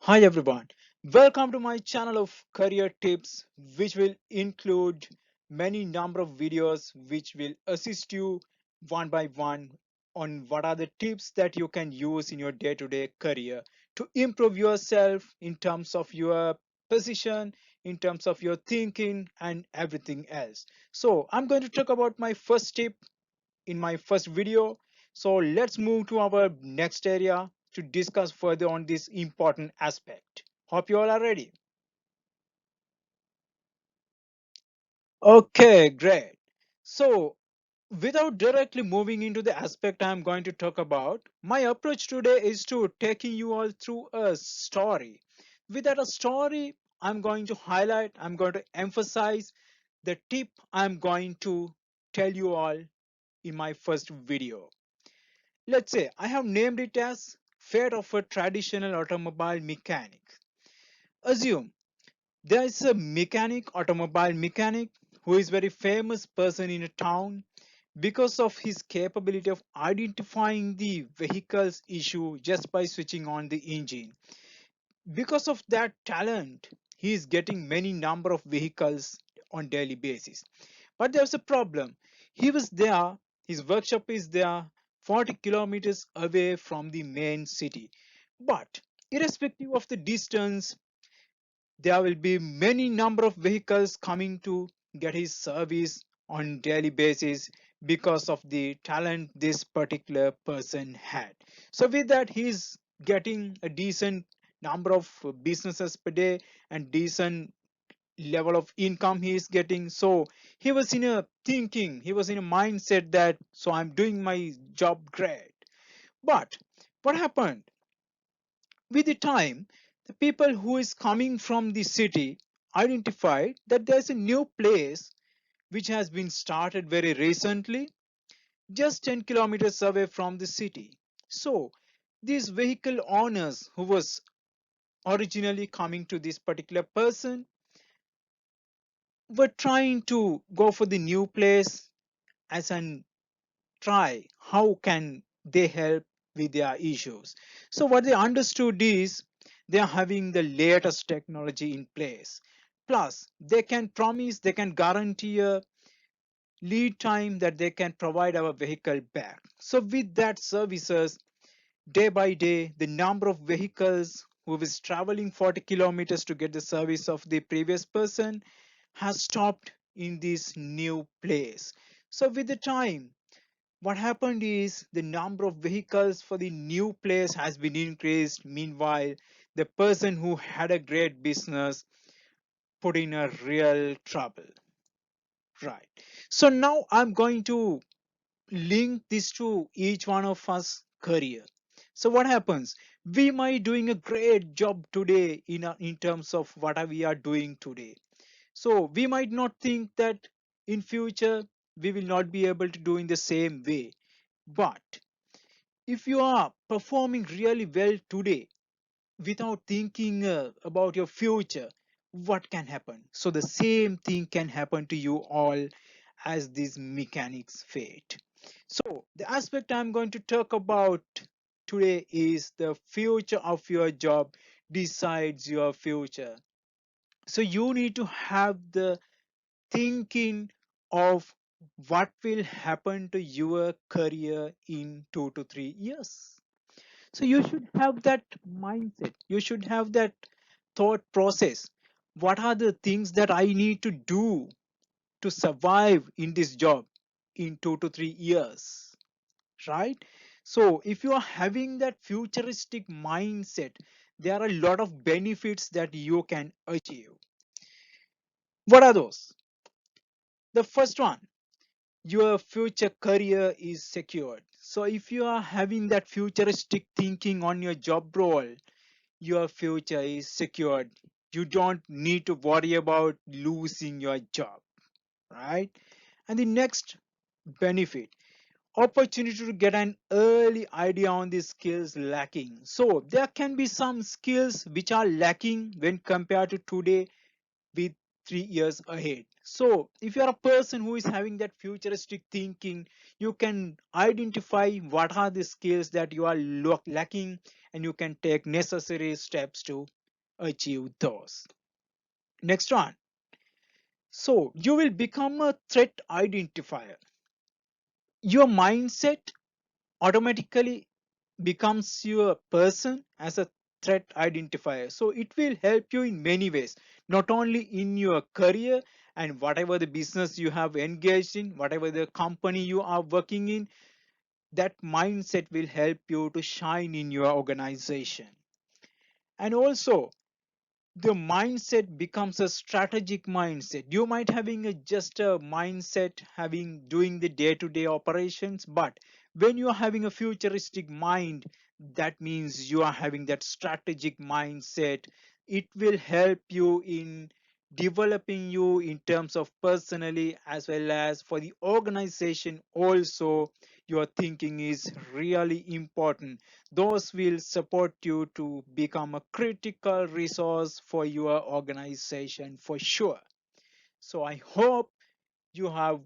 Hi everyone, welcome to my channel of career tips which will include many number of videos which will assist you one by one on what are the tips that you can use in your day-to-day career to improve yourself in terms of your position, in terms of your thinking and everything else. So I'm going to talk about my first tip in my first video. So let's move to our next area to discuss further on this important aspect. Hope you all are ready. Okay, great. So without directly moving into the aspect I'm going to talk about, my approach today is to taking you all through a story. Without a story, I'm going to highlight, I'm going to emphasize the tip I'm going to tell you all in my first video. Let's say I have named it as Fate of a Traditional Automobile Mechanic. Assume there is a automobile mechanic, who is very famous person in a town because of his capability of identifying the vehicle's issue just by switching on the engine. Because of that talent, he is getting many number of vehicles on daily basis. But there's a problem. He was there, his workshop is there 40 kilometers away from the main city. But irrespective of the distance, there will be many number of vehicles coming to get his service on daily basis because of the talent this particular person had. So with that, he's getting a decent number of businesses per day and decent level of income he is getting. So he was in a thinking, he was in a mindset that so I'm doing my job great. But what happened with the time, the people who is coming from the city identified that there's a new place which has been started very recently, just 10 kilometers away from the city. So these vehicle owners who was originally coming to this particular person were trying to go for the new place as an try how can they help with their issues. So what they understood is they are having the latest technology in place, plus they can promise, they can guarantee a lead time that they can provide our vehicle back. So with that services, day by day the number of vehicles who was traveling 40 kilometers to get the service of the previous person has stopped in this new place. So with the time, what happened is the number of vehicles for the new place has been increased. Meanwhile, the person who had a great business put in a real trouble. Right. So now I'm going to link this to each one of us career. So what happens? We might doing a great job today in terms of what we are doing today. So we might not think that in future we will not be able to do in the same way. But if you are performing really well today without thinking about your future, what can happen? So the same thing can happen to you all as these mechanics fate. So the aspect I'm going to talk about today is the future of your job decides your future. So you need to have the thinking of what will happen to your career in 2 to 3 years. So you should have that mindset. You should have that thought process. What are the things that I need to do to survive in this job in 2 to 3 years? Right? So if you are having that futuristic mindset, there are a lot of benefits that you can achieve. What are those? The first one, your future career is secured. So if you are having that futuristic thinking on your job role, your future is secured. You don't need to worry about losing your job, right? And the next benefit, opportunity to get an early idea on the skills lacking. So there can be some skills which are lacking when compared to today with 3 years ahead. So if you're a person who is having that futuristic thinking, you can identify what are the skills that you are lacking and you can take necessary steps to achieve those. Next one. So you will become a threat identifier. Your mindset automatically becomes your person as a threat identifier. So it will help you in many ways, not only in your career and whatever the business you have engaged in, whatever the company you are working in, that mindset will help you to shine in your organization. And also, the mindset becomes a strategic mindset. You might having a just a mindset having doing the day to day operations, but when you are having a futuristic mind, that means you are having that strategic mindset. It will help you in developing you in terms of personally as well as for the organization also. Your thinking is really important. Those will support you to become a critical resource for your organization for sure. So I hope you have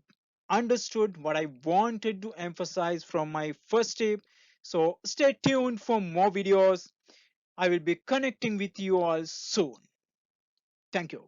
understood what I wanted to emphasize from my first tip. So stay tuned for more videos. I will be connecting with you all soon. Thank you.